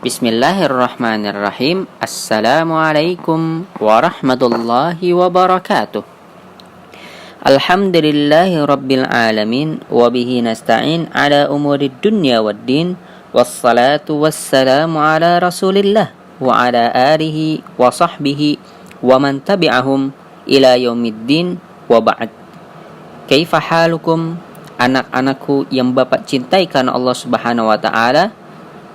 Bismillahirrahmanirrahim. Assalamualaikum warahmatullahi wabarakatuh. Alhamdulillahi rabbil alamin. Wabihi nasta'in ala umurid dunya waddin. Wassalatu wassalamu ala rasulillah wa ala alihi wa sahbihi wa man tabi'ahum ila yaumiddin wa ba'd. Kaifa halukum, anak-anakku yang Bapak cintai karena Allah Subhanahu wa taala?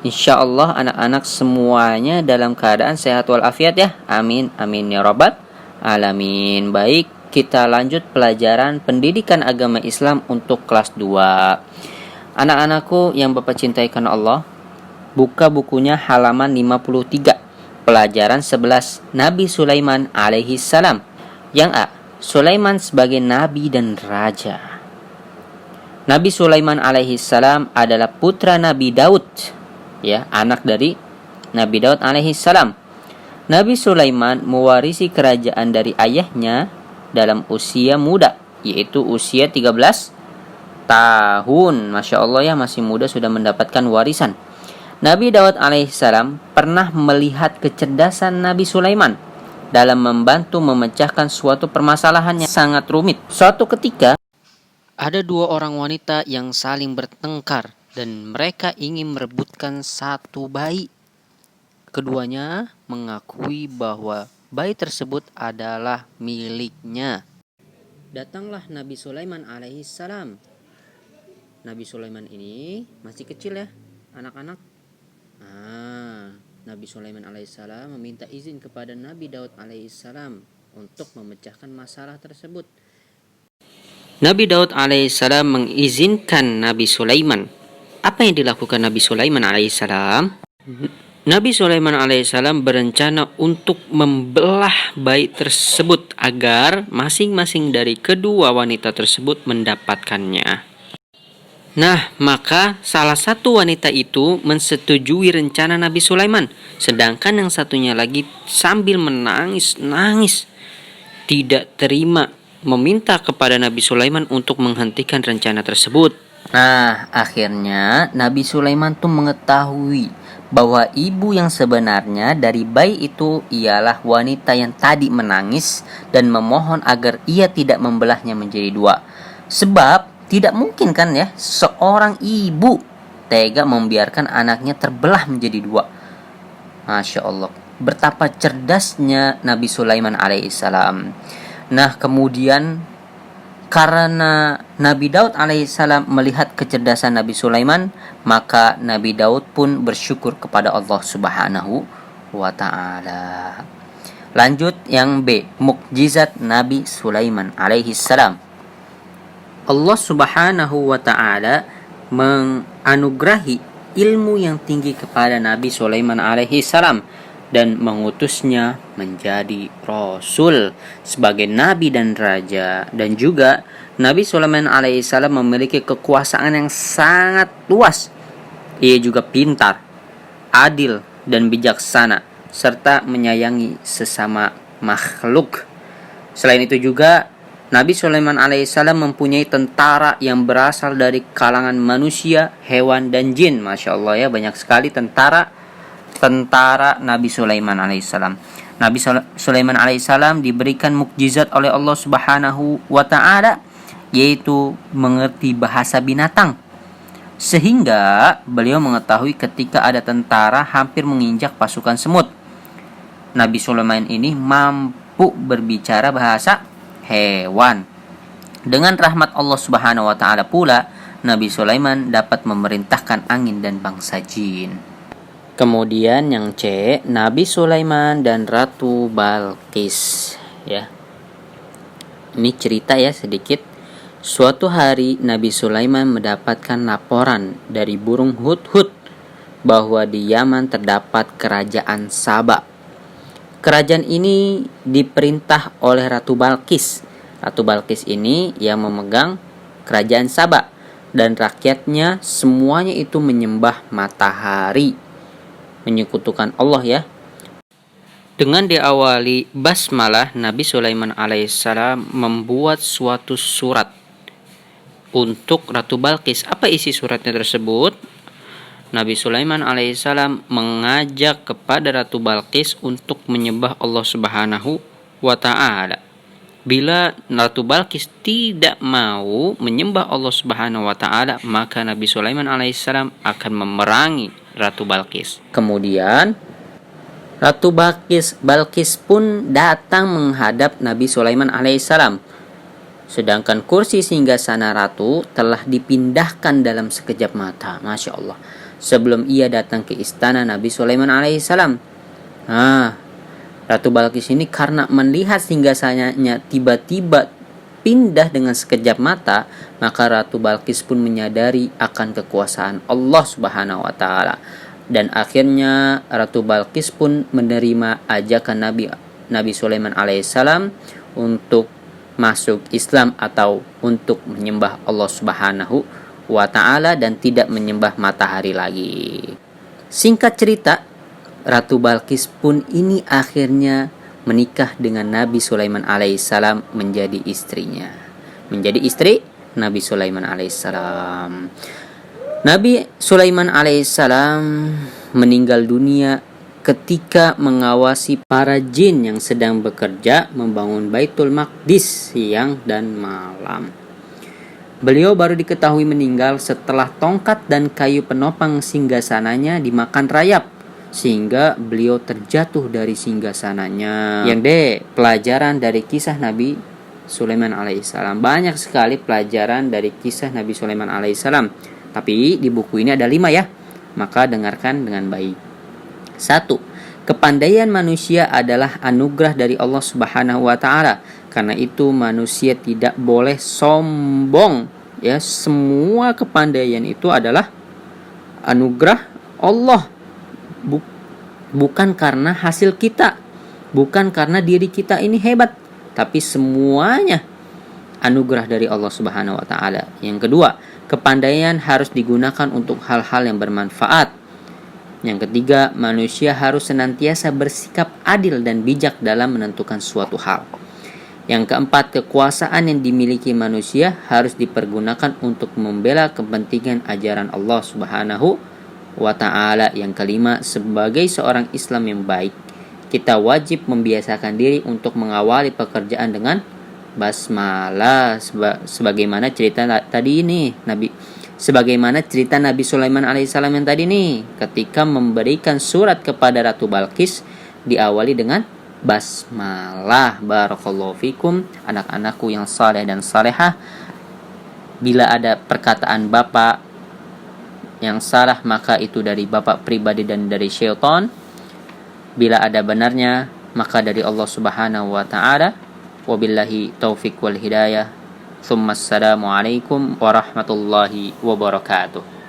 InsyaAllah anak-anak semuanya dalam keadaan sehat walafiat ya. Amin, amin ya rabbal alamin. Baik, kita lanjut pelajaran pendidikan agama Islam untuk kelas 2. Anak-anakku yang Bapak cintai karena Allah, buka bukunya halaman 53. Pelajaran 11, Nabi Sulaiman alaihi salam. Yang A, Sulaiman sebagai nabi dan raja. Nabi Sulaiman alaihi salam adalah putra Nabi Daud, ya, anak dari Nabi Daud alaihi salam. Nabi Sulaiman mewarisi kerajaan dari ayahnya dalam usia muda, yaitu usia 13 tahun. Masya Allah ya, masih muda sudah mendapatkan warisan. Nabi Daud alaihi salam pernah melihat kecerdasan Nabi Sulaiman dalam membantu memecahkan suatu permasalahan yang sangat rumit. Suatu ketika ada dua orang wanita yang saling bertengkar dan mereka ingin merebutkan satu bayi. Keduanya mengakui bahwa bayi tersebut adalah miliknya. Datanglah Nabi Sulaiman alaihi salam. Nabi Sulaiman ini masih kecil ya, anak-anak. Nabi Sulaiman alaihi salam meminta izin kepada Nabi Daud alaihi salam untuk memecahkan masalah tersebut. Nabi Daud alaihissalam mengizinkan Nabi Sulaiman. Apa yang dilakukan Nabi Sulaiman alaihissalam? Nabi Sulaiman alaihissalam berencana untuk membelah bayi tersebut agar masing-masing dari kedua wanita tersebut mendapatkannya. Nah, maka salah satu wanita itu mensetujui rencana Nabi Sulaiman, sedangkan yang satunya lagi sambil menangis-nangis tidak terima, meminta kepada Nabi Sulaiman untuk menghentikan rencana tersebut. Nah, akhirnya Nabi Sulaiman tuh mengetahui bahwa ibu yang sebenarnya dari bayi itu ialah wanita yang tadi menangis dan memohon agar ia tidak membelahnya menjadi dua. Sebab tidak mungkin kan ya, seorang ibu tega membiarkan anaknya terbelah menjadi dua. Masya Allah, betapa cerdasnya Nabi Sulaiman alaihissalam. Nah, kemudian karena Nabi Daud alaihissalam melihat kecerdasan Nabi Sulaiman, maka Nabi Daud pun bersyukur kepada Allah Subhanahu wa taala. Lanjut yang B, mukjizat Nabi Sulaiman alaihissalam. Allah Subhanahu wa taala menganugerahi ilmu yang tinggi kepada Nabi Sulaiman alaihissalam dan mengutusnya menjadi rasul sebagai nabi dan raja. Dan juga Nabi Sulaiman alaihissalam memiliki kekuasaan yang sangat luas. Ia juga pintar, adil dan bijaksana serta menyayangi sesama makhluk. Selain itu juga Nabi Sulaiman alaihissalam mempunyai tentara yang berasal dari kalangan manusia, hewan dan jin. Masya Allah ya, banyak sekali tentara Nabi Sulaiman alaihissalam. Nabi Sulaiman alaihissalam diberikan mukjizat oleh Allah Subhanahu wa taala, yaitu mengerti bahasa binatang, sehingga beliau mengetahui ketika ada tentara hampir menginjak pasukan semut. Nabi Sulaiman ini mampu berbicara bahasa hewan. Dengan rahmat Allah Subhanahu wa taala pula, Nabi Sulaiman dapat memerintahkan angin dan bangsa jin. Kemudian yang C, Nabi Sulaiman dan Ratu Balqis, ya. Ini cerita ya sedikit. Suatu hari Nabi Sulaiman mendapatkan laporan dari burung hudhud bahwa di Yaman terdapat kerajaan Saba. Kerajaan ini diperintah oleh Ratu Balqis. Ratu Balqis ini yang memegang kerajaan Saba dan rakyatnya semuanya itu menyembah matahari, menyekutukan Allah ya. Dengan diawali basmalah, Nabi Sulaiman alaihissalam membuat suatu surat untuk Ratu Balqis. Apa isi suratnya tersebut? Nabi Sulaiman alaihissalam mengajak kepada Ratu Balqis untuk menyembah Allah Subhanahu wa taala. Bila Ratu Balqis tidak mau menyembah Allah Subhanahu wa taala, maka Nabi Sulaiman alaihissalam akan memerangi Ratu Balqis. Kemudian Ratu Balqis pun datang menghadap Nabi Sulaiman alaihissalam. Sedangkan kursi singgasana ratu telah dipindahkan dalam sekejap mata. Masya Allah. Sebelum ia datang ke istana Nabi Sulaiman alaihissalam. Ratu Balqis ini karena melihat singgasananya tiba-tiba pindah dengan sekejap mata, maka Ratu Balqis pun menyadari akan kekuasaan Allah Subhanahu wa taala. Dan akhirnya Ratu Balqis pun menerima ajakan Nabi Sulaiman alaihissalam untuk masuk Islam atau untuk menyembah Allah Subhanahu wa taala dan tidak menyembah matahari lagi. Singkat cerita, Ratu Balqis pun ini akhirnya menikah dengan Nabi Sulaiman alaihissalam menjadi istrinya. Menjadi istri Nabi Sulaiman alaihissalam. Nabi Sulaiman alaihissalam meninggal dunia ketika mengawasi para jin yang sedang bekerja membangun Baitul Maqdis siang dan malam. Beliau baru diketahui meninggal setelah tongkat dan kayu penopang singgasananya dimakan rayap, sehingga beliau terjatuh dari singgasananya. Yang pelajaran dari kisah Nabi Sulaiman alaihissalam. Banyak sekali pelajaran dari kisah Nabi Sulaiman alaihissalam. Tapi di buku ini ada 5 ya. Maka dengarkan dengan baik. 1. Kepandaian manusia adalah anugerah dari Allah Subhanahu wa taala. Karena itu manusia tidak boleh sombong. Ya, semua kepandaian itu adalah anugerah Allah. Bukan karena hasil kita, bukan karena diri kita ini hebat, tapi semuanya anugerah dari Allah Subhanahu wa taala. Yang kedua, kepandaian harus digunakan untuk hal-hal yang bermanfaat. Yang ketiga, manusia harus senantiasa bersikap adil dan bijak dalam menentukan suatu hal. Yang keempat, kekuasaan yang dimiliki manusia harus dipergunakan untuk membela kepentingan ajaran Allah Subhanahu wa ta'ala. Yang kelima, sebagai seorang Islam yang baik, kita wajib membiasakan diri untuk mengawali pekerjaan dengan basmalah, sebagaimana cerita tadi ini sebagaimana cerita Nabi Sulaiman alaihissalam yang tadi nih, ketika memberikan surat kepada Ratu Balqis diawali dengan basmalah. Barakallahu fikum, anak-anakku yang saleh dan salehah. Bila ada perkataan bapak yang salah, maka itu dari bapak pribadi dan dari syaitan. Bila ada benarnya, maka dari Allah Subhanahu wa ta'ala. Wabillahi taufiq wal hidayah. Assalamualaikum warahmatullahi wabarakatuh.